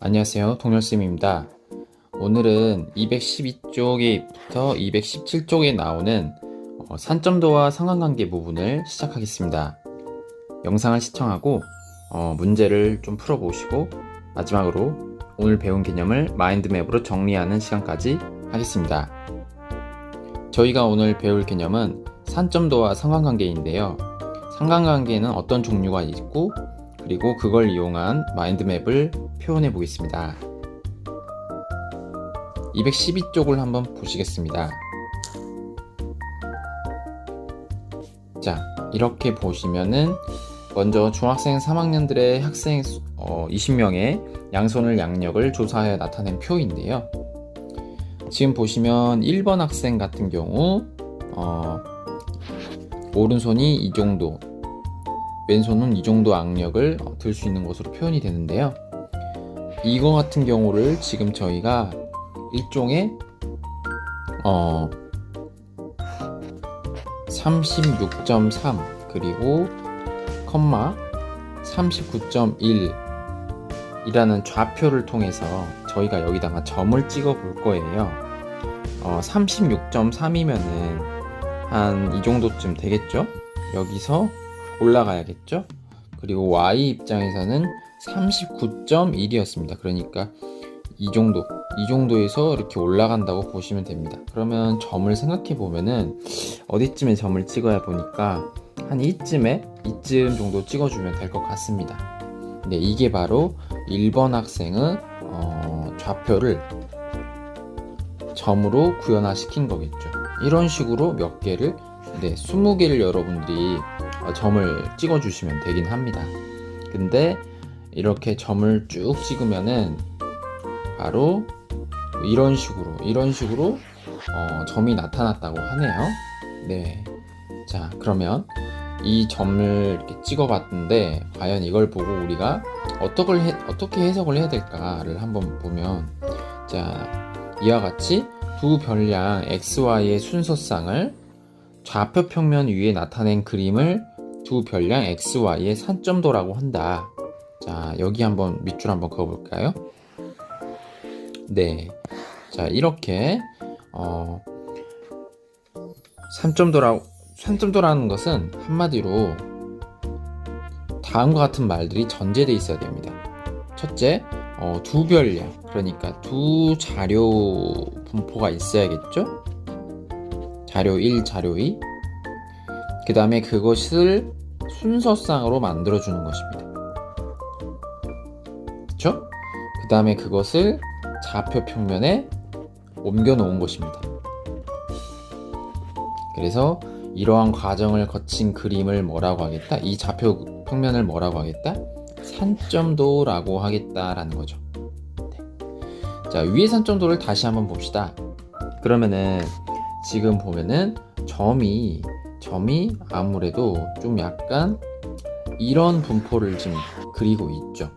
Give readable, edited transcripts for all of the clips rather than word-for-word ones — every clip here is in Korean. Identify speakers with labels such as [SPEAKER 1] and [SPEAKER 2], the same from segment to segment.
[SPEAKER 1] 안녕하세요. 동열쌤입니다. 오늘은 212쪽부터 217쪽에 나오는 산점도와 상관관계 부분을 시작하겠습니다. 영상을 시청하고 문제를 좀 풀어보시고 마지막으로 오늘 배운 개념을 마인드맵으로 정리하는 시간까지 하겠습니다. 저희가 오늘 배울 개념은 산점도와 상관관계인데요. 상관관계는 어떤 종류가 있고 그리고 그걸 이용한 마인드맵을 표현해 보겠습니다. 212쪽을 한번 보시겠습니다. 자, 이렇게 보시면은 먼저 중학생 3학년들의 학생 20명의 양손을 양력을 조사하여 나타낸 표인데요. 지금 보시면 1번 학생 같은 경우 오른손이 이 정도, 왼손은 이 정도 악력을 들 수 있는 것으로 표현이 되는데요. 이거 같은 경우를 지금 저희가 일종의 36.3 그리고 컴마 39.1 이라는 좌표를 통해서 저희가 여기다가 점을 찍어 볼 거예요. 36.3이면은 한 이 정도쯤 되겠죠? 여기서 올라가야겠죠? 그리고 Y 입장에서는 39.1이었습니다. 그러니까 이 정도에서 이렇게 올라간다고 보시면 됩니다. 그러면 점을 생각해 보면은 어디쯤에 점을 찍어야 보니까 한 이쯤 정도 찍어주면 될 것 같습니다. 네, 이게 바로 1번 학생의 좌표를 점으로 구현화시킨 거겠죠. 이런 식으로 몇 개를 20개를 여러분들이 점을 찍어주시면 되긴 합니다. 근데 이렇게 점을 쭉 찍으면은 바로 이런 식으로 점이 나타났다고 하네요. 네. 자, 그러면 이 점을 이렇게 찍어봤는데 과연 이걸 보고 우리가 어떻게 해석을 해야 될까를 한번 보면, 자, 이와 같이 두 별량 XY의 순서쌍을 좌표 평면 위에 나타낸 그림을 두 별량 XY의 산점도라고 한다. 자, 여기 한번 밑줄 한번 그어볼까요? 네. 자, 이렇게 산점도라는 것은 한마디로 다음과 같은 말들이 전제되어 있어야 됩니다. 첫째, 두 별량, 그러니까 두 자료 분포가 있어야겠죠? 자료 1, 자료 2. 그 다음에 그것을 순서쌍으로 만들어주는 것입니다. 그쵸? 그 다음에 그것을 좌표 평면에 옮겨 놓은 것입니다. 그래서 이러한 과정을 거친 그림을 뭐라고 하겠다? 이 좌표 평면을 뭐라고 하겠다? 산점도라고 하겠다라는 거죠. 네. 자, 위의 산점도를 다시 한번 봅시다. 그러면은 지금 보면은 점이 아무래도 좀 약간 이런 분포를 지금 그리고 있죠.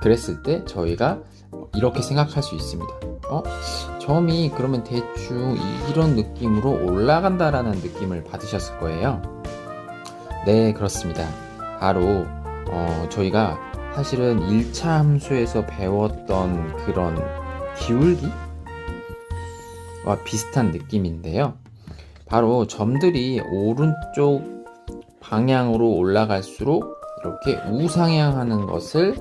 [SPEAKER 1] 그랬을 때 저희가 이렇게 생각할 수 있습니다. 점이 그러면 대충 이런 느낌으로 올라간다라는 느낌을 받으셨을 거예요. 네, 그렇습니다. 바로 저희가 사실은 1차 함수에서 배웠던 그런 기울기와 비슷한 느낌인데요. 바로 점들이 오른쪽 방향으로 올라갈수록 이렇게 우상향하는 것을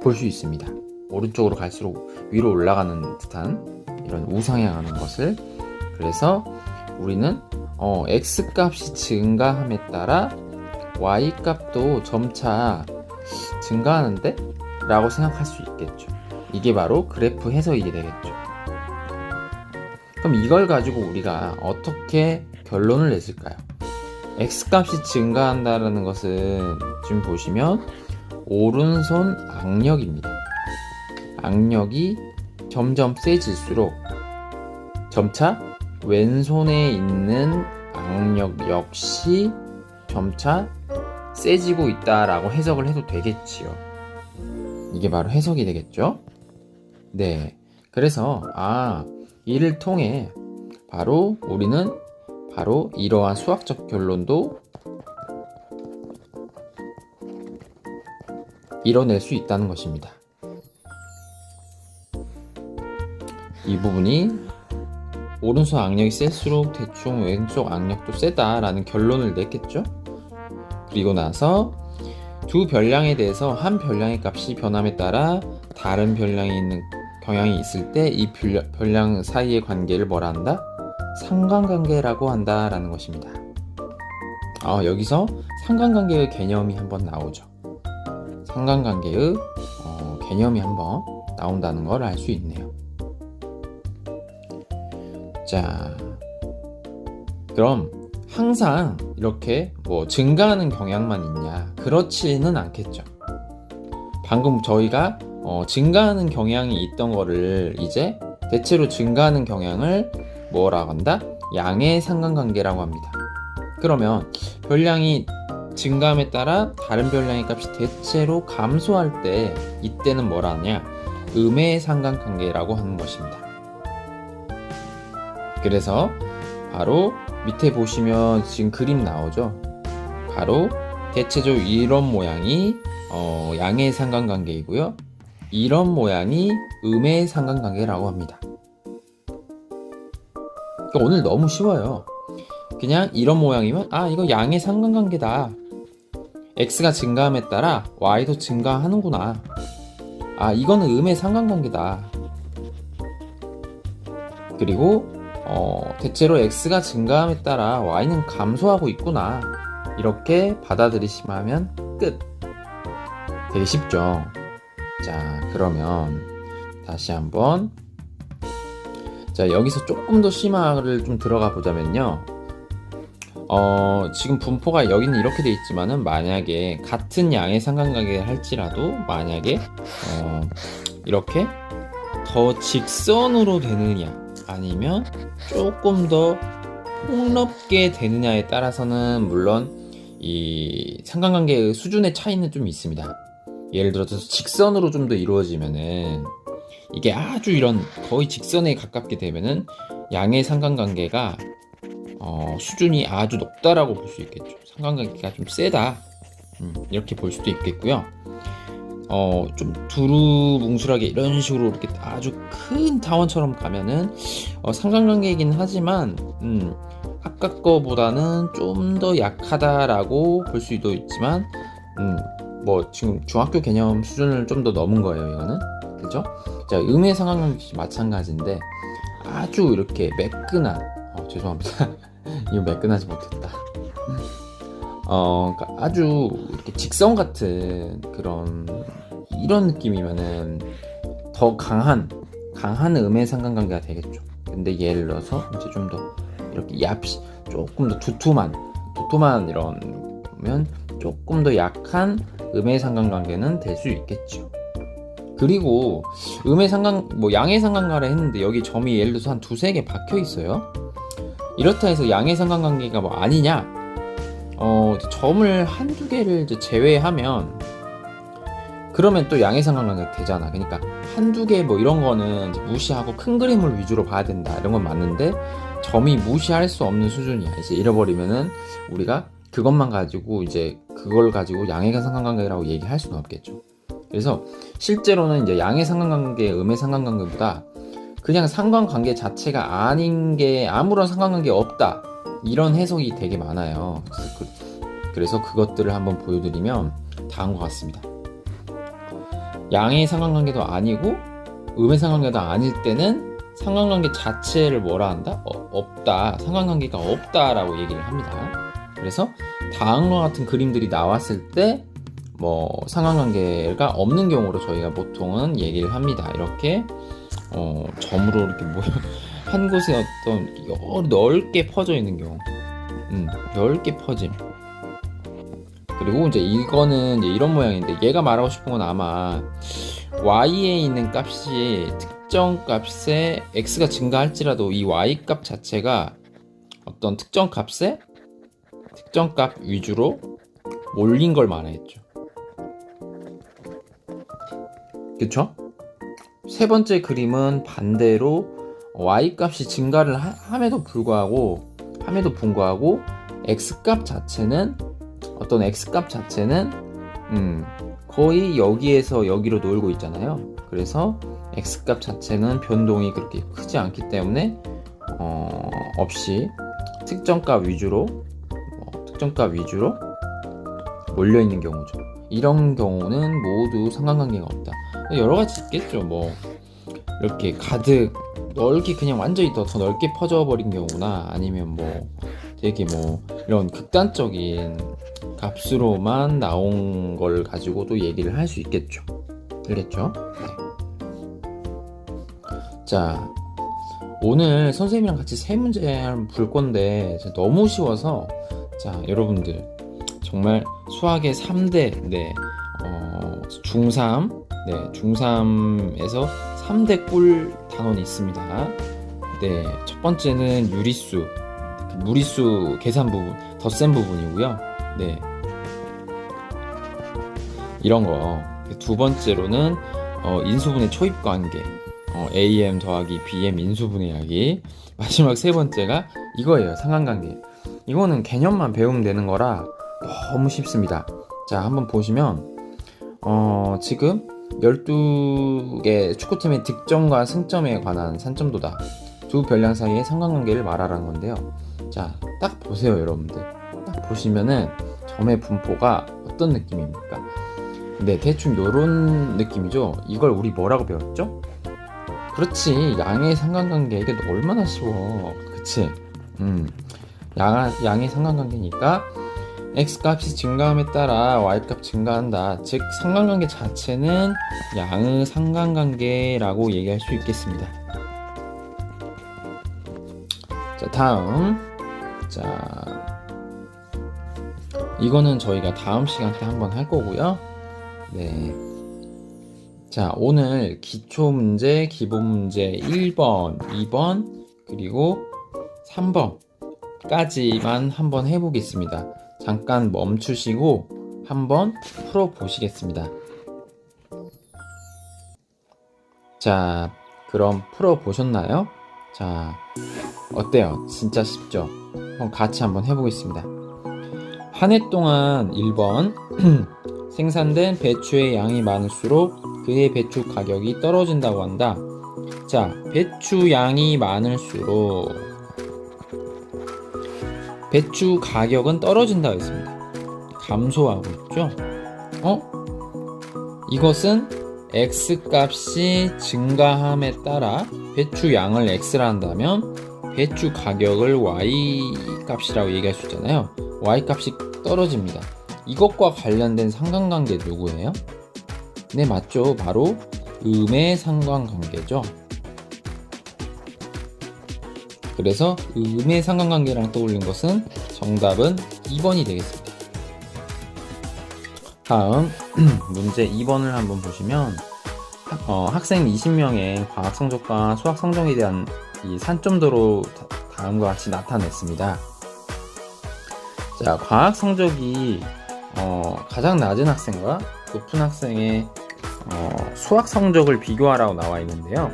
[SPEAKER 1] 볼 수 있습니다. 오른쪽으로 갈수록 위로 올라가는 듯한 이런 우상향하는 것을. 그래서 우리는 x 값이 증가함에 따라 y 값도 점차 증가하는데? 라고 생각할 수 있겠죠. 이게 바로 그래프 해석이 되겠죠. 그럼 이걸 가지고 우리가 어떻게 결론을 냈을까요? x 값이 증가한다는 것은 지금 보시면 오른손 악력입니다. 악력이 점점 세질수록 점차 왼손에 있는 악력 역시 점차 세지고 있다라고 해석을 해도 되겠지요. 이게 바로 해석이 되겠죠? 네. 그래서 이를 통해 바로 우리는 이러한 수학적 결론도 이뤄낼 수 있다는 것입니다. 이 부분이 오른손 악력이 셀수록 대충 왼쪽 악력도 세다라는 결론을 냈겠죠. 그리고 나서 두 별량에 대해서 한 별량의 값이 변함에 따라 다른 별량이 있는 경향이 있을 때 이 별량 사이의 관계를 뭐라 한다? 상관관계라고 한다라는 것입니다. 여기서 상관관계의 개념이 한번 나오죠. 상관관계의 개념이 한번 나온다는 걸 알 수 있네요. 자, 그럼 항상 이렇게 뭐 증가하는 경향만 있냐? 그렇지는 않겠죠. 방금 저희가 증가하는 경향이 있던 거를 이제 대체로 증가하는 경향을 뭐라고 한다? 양의 상관관계라고 합니다. 그러면 별량이 증가함에 따라 다른 별량의 값이 대체로 감소할 때 이때는 뭐라 하냐? 음의 상관관계라고 하는 것입니다. 그래서 바로 밑에 보시면 지금 그림 나오죠. 바로 대체적으로 이런 모양이 양의 상관관계이고요. 이런 모양이 음의 상관관계라고 합니다. 그러니까 오늘 너무 쉬워요. 그냥 이런 모양이면 이거 양의 상관관계다. x가 증가함에 따라 y도 증가하는구나. 이거는 음의 상관관계다. 그리고 대체로 x가 증가함에 따라 y는 감소하고 있구나. 이렇게 받아들이시면 끝. 되게 쉽죠. 자, 그러면 다시 한번 여기서 조금 더 심화를 좀 들어가 보자면요. 지금 분포가 여기는 이렇게 돼 있지만은 만약에 같은 양의 상관관계를 할지라도 만약에 이렇게 더 직선으로 되느냐 아니면 조금 더 폭넓게 되느냐에 따라서는 물론 이 상관관계의 수준의 차이는 좀 있습니다. 예를 들어서 직선으로 좀 더 이루어지면은 이게 아주 이런 거의 직선에 가깝게 되면은 양의 상관관계가 수준이 아주 높다라고 볼 수 있겠죠. 상관관계가 좀 세다. 이렇게 볼 수도 있겠고요. 좀 두루뭉술하게 이런 식으로 이렇게 아주 큰 타원처럼 가면은 상관관계이긴 하지만 아까 거보다는 좀 더 약하다라고 볼 수도 있지만 뭐 지금 중학교 개념 수준을 좀 더 넘은 거예요, 이거는. 그죠? 자, 음의 상관관계 마찬가지인데 아주 이렇게 매끈한 죄송합니다. 이거 매끈하지 못했다. 그러니까 아주 이렇게 직선 같은 이런 느낌이면은 더 강한 음의 상관관계가 되겠죠. 근데 예를 들어서 이제 좀 더 이렇게 조금 더 두툼한 이러면 조금 더 약한 음의 상관관계는 될 수 있겠죠. 그리고 양의 상관관계를 했는데 여기 점이 예를 들어서 한 두세 개 박혀 있어요. 이렇다 해서 양의 상관관계가 뭐 아니냐? 점을 한두 개를 이제 제외하면 그러면 또 양의 상관관계가 되잖아. 그러니까 한두 개 뭐 이런 거는 이제 무시하고 큰 그림을 위주로 봐야 된다. 이런 건 맞는데 점이 무시할 수 없는 수준이야. 이제 잃어버리면은 우리가 그것만 가지고 이제 그걸 가지고 양의 상관관계라고 얘기할 수는 없겠죠. 그래서 실제로는 이제 양의 상관관계, 음의 상관관계보다 그냥 상관관계 자체가 아닌 게 아무런 상관관계 없다. 이런 해석이 되게 많아요. 그래서 그것들을 한번 보여드리면 다음과 같습니다. 양의 상관관계도 아니고 음의 상관관계도 아닐 때는 상관관계 자체를 뭐라 한다? 없다. 상관관계가 없다라고 얘기를 합니다. 그래서 다음과 같은 그림들이 나왔을 때 뭐 상관관계가 없는 경우로 저희가 보통은 얘기를 합니다. 이렇게 점으로 이렇게 한 곳에 어떤 넓게 퍼져 있는 경우, 넓게 퍼짐. 그리고 이제 이거는 이제 이런 모양인데 얘가 말하고 싶은 건 아마 y에 있는 값이 특정 값에 x가 증가할지라도 이 y 값 자체가 어떤 특정 값 위주로 몰린 걸 말했죠. 그쵸? 세 번째 그림은 반대로 y 값이 증가를 함에도 불구하고 x 값 자체는 거의 여기에서 여기로 놀고 있잖아요. 그래서 x값 자체는 변동이 그렇게 크지 않기 때문에 없이 특정값 위주로 몰려 있는 경우죠. 이런 경우는 모두 상관관계가 없다. 여러 가지 있겠죠. 뭐 이렇게 가득 넓게 그냥 완전히 더 넓게 퍼져 버린 경우나 아니면 뭐 되게 뭐 이런 극단적인 값으로만 나온 걸 가지고도 얘기를 할 수 있겠죠. 알겠죠? 네. 자, 오늘 선생님이랑 같이 세 문제 풀 건데 너무 쉬워서 자, 여러분들 정말 수학의 3대 중3 중3에서 3대 꿀 단원이 있습니다. 네, 첫 번째는 유리수, 무리수 계산 부분, 덧셈 부분이고요. 네, 이런 거. 두 번째로는 인수분해 초입 관계, AM 더하기 BM 인수분해하기. 마지막 세 번째가 이거예요. 상관관계. 이거는 개념만 배우면 되는 거라 너무 쉽습니다. 자, 한번 보시면 지금 12개 축구팀의 득점과 승점에 관한 산점도다. 두 별량 사이의 상관관계를 말하라는 건데요. 자, 딱 보세요, 여러분들. 딱 보시면은 점의 분포가 어떤 느낌입니까? 네, 대충 요런 느낌이죠. 이걸 우리 뭐라고 배웠죠? 그렇지, 양의 상관관계. 이게 얼마나 쉬워. 그치? 양의 상관관계니까 x값이 증가함에 따라 y값 증가한다. 즉 상관관계 자체는 양의 상관관계라고 얘기할 수 있겠습니다. 자, 다음. 자, 이거는 저희가 다음 시간 때 한번 할 거고요. 네. 자, 오늘 기초문제, 기본문제 1번, 2번, 그리고 3번까지만 한번 해보겠습니다. 잠깐 멈추시고 한번 풀어보시겠습니다. 자, 그럼 풀어보셨나요? 자, 어때요? 진짜 쉽죠? 그럼 같이 한번 해보겠습니다. 한 해 동안 1번 생산된 배추의 양이 많을수록 그의 배추 가격이 떨어진다고 한다. 자, 배추 양이 많을수록 배추 가격은 떨어진다고 했습니다. 감소하고 있죠? 이것은 X값이 증가함에 따라 배추 양을 X라 한다면 배추 가격을 Y값이라고 얘기할 수 있잖아요. Y값이 떨어집니다. 이것과 관련된 상관관계 누구예요? 네, 맞죠. 바로 음의 상관관계죠. 그래서 음의 상관관계랑 떠올린 것은 정답은 2번이 되겠습니다. 다음 문제 2번을 한번 보시면 학생 20명의 과학 성적과 수학 성적에 대한 이 산점도로 다음과 같이 나타냈습니다. 자, 과학 성적이 가장 낮은 학생과 높은 학생의 수학 성적을 비교하라고 나와 있는데요.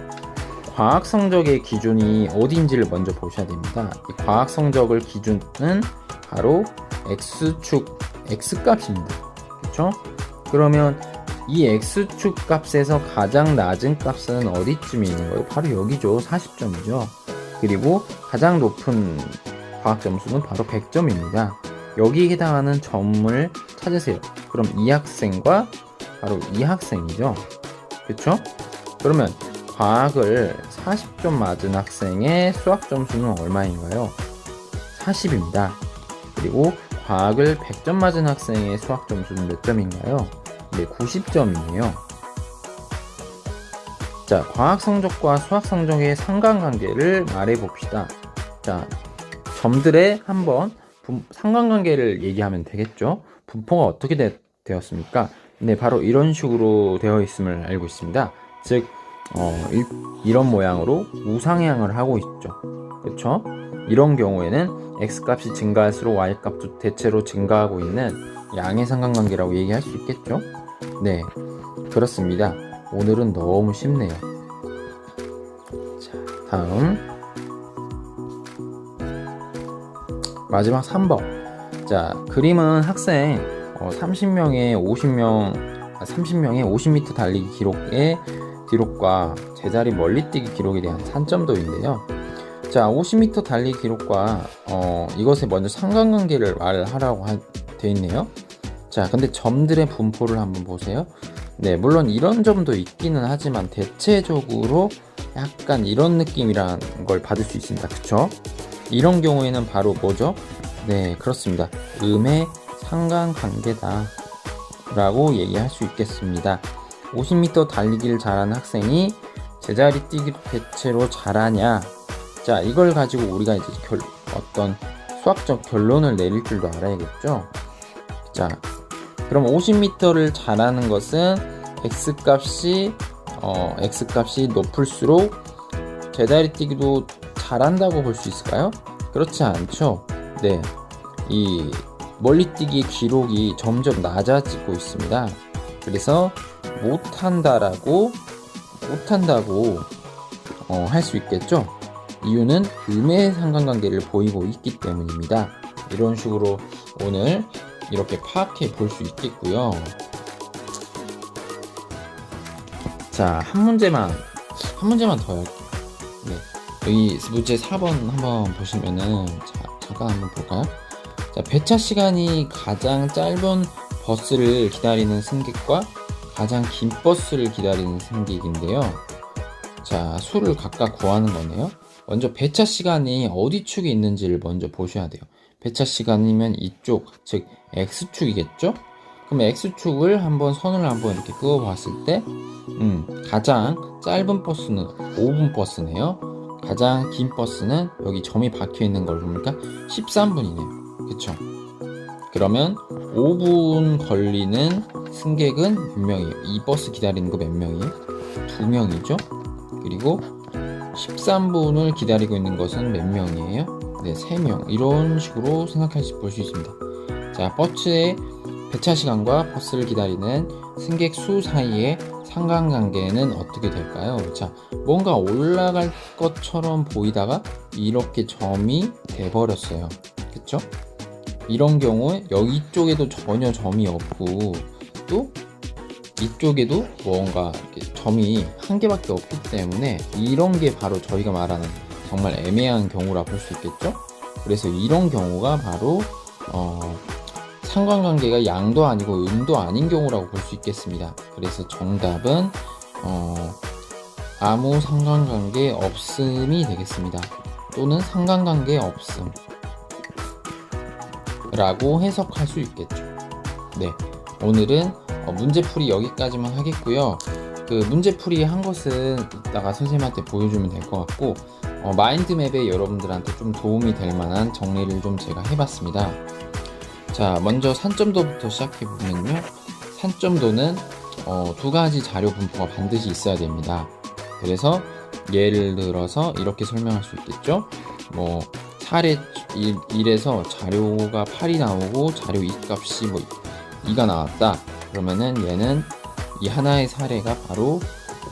[SPEAKER 1] 과학 성적의 기준이 어디인지를 먼저 보셔야 됩니다. 이 과학 성적을 기준은 바로 X축 X값입니다. 그렇죠? 그러면 이 X축 값에서 가장 낮은 값은 어디쯤에 있는 거예요? 바로 여기죠. 40점이죠. 그리고 가장 높은 과학 점수는 바로 100점입니다. 여기에 해당하는 점을 찾으세요. 그럼 이 학생과 바로 이 학생이죠. 그렇죠? 그러면 과학을 40점 맞은 학생의 수학 점수는 얼마인가요? 40입니다. 그리고 과학을 100점 맞은 학생의 수학 점수는 몇 점인가요? 네, 90점이에요. 자, 과학 성적과 수학 성적의 상관관계를 말해 봅시다. 자, 점들의 한번 상관관계를 얘기하면 되겠죠. 분포가 어떻게 되었습니까? 네, 바로 이런 식으로 되어 있음을 알고 있습니다. 즉 이런 모양으로 우상향을 하고 있죠. 그렇죠? 이런 경우에는 x값이 증가할수록 y값도 대체로 증가하고 있는 양의 상관관계라고 얘기할 수 있겠죠. 네, 그렇습니다. 오늘은 너무 쉽네요. 자, 다음 마지막 3번. 자, 그림은 학생 30명에 30명의 50m 달리기 기록과 제자리 멀리뛰기 기록에 대한 산점도인데요. 자, 50m 달리기 기록과 이것에 먼저 상관관계를 말하라고 되어 있네요. 자, 근데 점들의 분포를 한번 보세요. 네, 물론 이런 점도 있기는 하지만 대체적으로 약간 이런 느낌이란 걸 받을 수 있습니다. 그쵸? 이런 경우에는 바로 뭐죠? 네, 그렇습니다. 음의 상관관계다 라고 얘기할 수 있겠습니다. 50m 달리기를 잘하는 학생이 제자리 뛰기도 대체로 잘하냐? 자, 이걸 가지고 우리가 이제 어떤 수학적 결론을 내릴 줄도 알아야겠죠? 자, 그럼 50m를 잘하는 것은 x값이 높을수록 제자리 뛰기도 잘한다고 볼 수 있을까요? 그렇지 않죠. 네, 이 멀리뛰기 기록이 점점 낮아지고 있습니다. 그래서 못한다고 할 수 있겠죠. 이유는 음의 상관관계를 보이고 있기 때문입니다. 이런 식으로 오늘 이렇게 파악해 볼 수 있겠고요. 자, 한 문제만 더 할게요. 네, 여기 문제 4번 한번 보시면은, 잠깐 한번 볼까요? 자, 배차 시간이 가장 짧은 버스를 기다리는 승객과 가장 긴 버스를 기다리는 승객인데요. 자, 수를 각각 구하는 거네요. 먼저 배차 시간이 어디 축에 있는지를 먼저 보셔야 돼요. 배차 시간이면 이쪽, 즉 X축이겠죠? 그럼 X축을 선을 한번 이렇게 그어 봤을 때 가장 짧은 버스는 5분 버스네요. 가장 긴 버스는 여기 점이 박혀 있는 걸 보니까 13분이네요. 그쵸? 그러면 5분 걸리는 승객은 몇 명이에요? 이 버스 기다리는 거 몇 명이에요? 2명이죠? 그리고 13분을 기다리고 있는 것은 몇 명이에요? 네, 3명. 이런 식으로 볼 수 있습니다. 자, 버스의 배차 시간과 버스를 기다리는 승객 수 사이의 상관관계는 어떻게 될까요? 자, 뭔가 올라갈 것처럼 보이다가 이렇게 점이 돼버렸어요. 그쵸? 이런 경우에 여기 쪽에도 전혀 점이 없고 또 이쪽에도 뭔가 이렇게 점이 한 개밖에 없기 때문에 이런 게 바로 저희가 말하는 정말 애매한 경우라 볼 수 있겠죠? 그래서 이런 경우가 바로 상관관계가 양도 아니고 음도 아닌 경우라고 볼 수 있겠습니다. 그래서 정답은 아무 상관관계 없음이 되겠습니다. 또는 상관관계 없음 라고 해석할 수 있겠죠. 네, 오늘은 문제풀이 여기까지만 하겠고요. 그 문제풀이 한 것은 이따가 선생님한테 보여주면 될 것 같고, 마인드맵에 여러분들한테 좀 도움이 될 만한 정리를 좀 제가 해봤습니다. 자, 먼저 산점도부터 시작해 보면요. 산점도는 두 가지 자료 분포가 반드시 있어야 됩니다. 그래서 예를 들어서 이렇게 설명할 수 있겠죠. 뭐 사례 1에서 자료가 8이 나오고 자료 2 값이 2가 나왔다. 그러면은 얘는 이 하나의 사례가 바로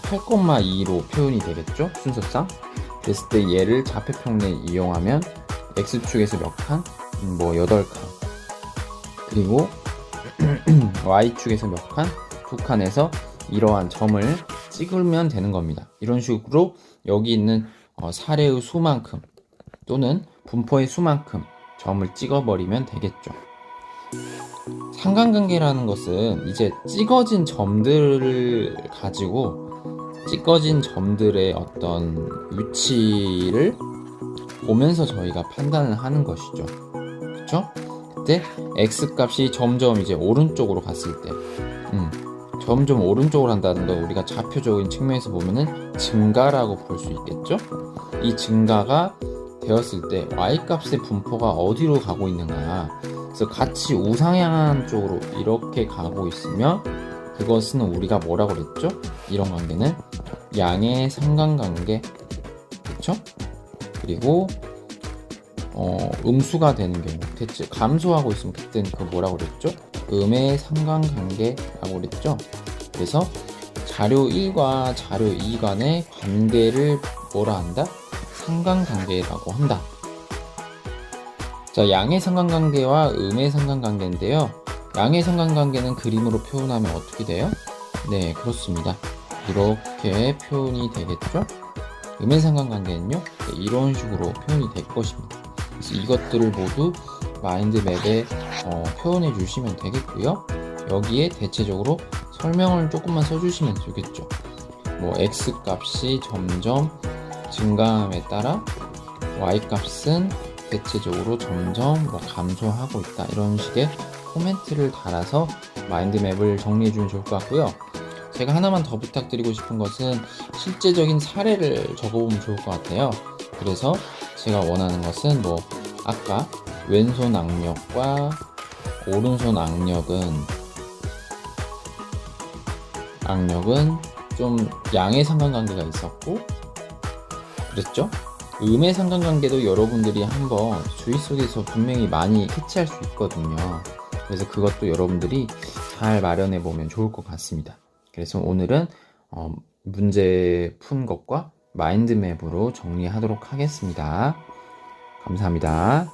[SPEAKER 1] 8,2로 표현이 되겠죠. 순서상. 그랬을 때 얘를 좌표평면에 이용하면 X축에서 몇 칸? 8칸. 그리고 Y축에서 몇 칸? 2칸에서 이러한 점을 찍으면 되는 겁니다. 이런 식으로 여기 있는 사례의 수만큼 또는 분포의 수만큼 점을 찍어버리면 되겠죠. 상관관계라는 것은 이제 찍어진 점들을 가지고 찍어진 점들의 어떤 위치를 보면서 저희가 판단을 하는 것이죠. 그쵸? 그때 X값이 점점 이제 오른쪽으로 갔을 때 점점 오른쪽으로 한다는 건 우리가 좌표적인 측면에서 보면은 증가라고 볼 수 있겠죠? 이 증가가 되었을 때 Y값의 분포가 어디로 가고 있는가, 그래서 같이 우상향한 쪽으로 이렇게 가고 있으면 그것은 우리가 뭐라고 그랬죠? 이런 관계는 양의 상관관계, 그쵸? 그리고 음수가 되는 경우, 대체 감소하고 있으면 그때는 그 뭐라고 그랬죠? 음의 상관관계라고 그랬죠? 그래서 자료 1과 자료 2 간의 관계를 뭐라 한다? 상관관계라고 한다. 자, 양의 상관관계와 음의 상관관계인데요. 양의 상관관계는 그림으로 표현하면 어떻게 돼요? 네, 그렇습니다. 이렇게 표현이 되겠죠? 음의 상관관계는요, 네, 이런 식으로 표현이 될 것입니다. 그래서 이것들을 모두 마인드맵에 표현해 주시면 되겠고요. 여기에 대체적으로 설명을 조금만 써주시면 되겠죠. 뭐 x 값이 점점 증가함에 따라 y 값은 대체적으로 점점 뭐 감소하고 있다, 이런 식의 코멘트를 달아서 마인드맵을 정리해 주면 좋을 것 같고요. 제가 하나만 더 부탁드리고 싶은 것은 실제적인 사례를 적어보면 좋을 것 같아요. 그래서 제가 원하는 것은 뭐 아까 왼손 악력과 오른손 악력은 좀 양의 상관관계가 있었고 그랬죠? 음의 상관관계도 여러분들이 한번 주의 속에서 분명히 많이 캐치할 수 있거든요. 그래서 그것도 여러분들이 잘 마련해 보면 좋을 것 같습니다. 그래서 오늘은 문제 푼 것과 마인드맵으로 정리하도록 하겠습니다. 감사합니다.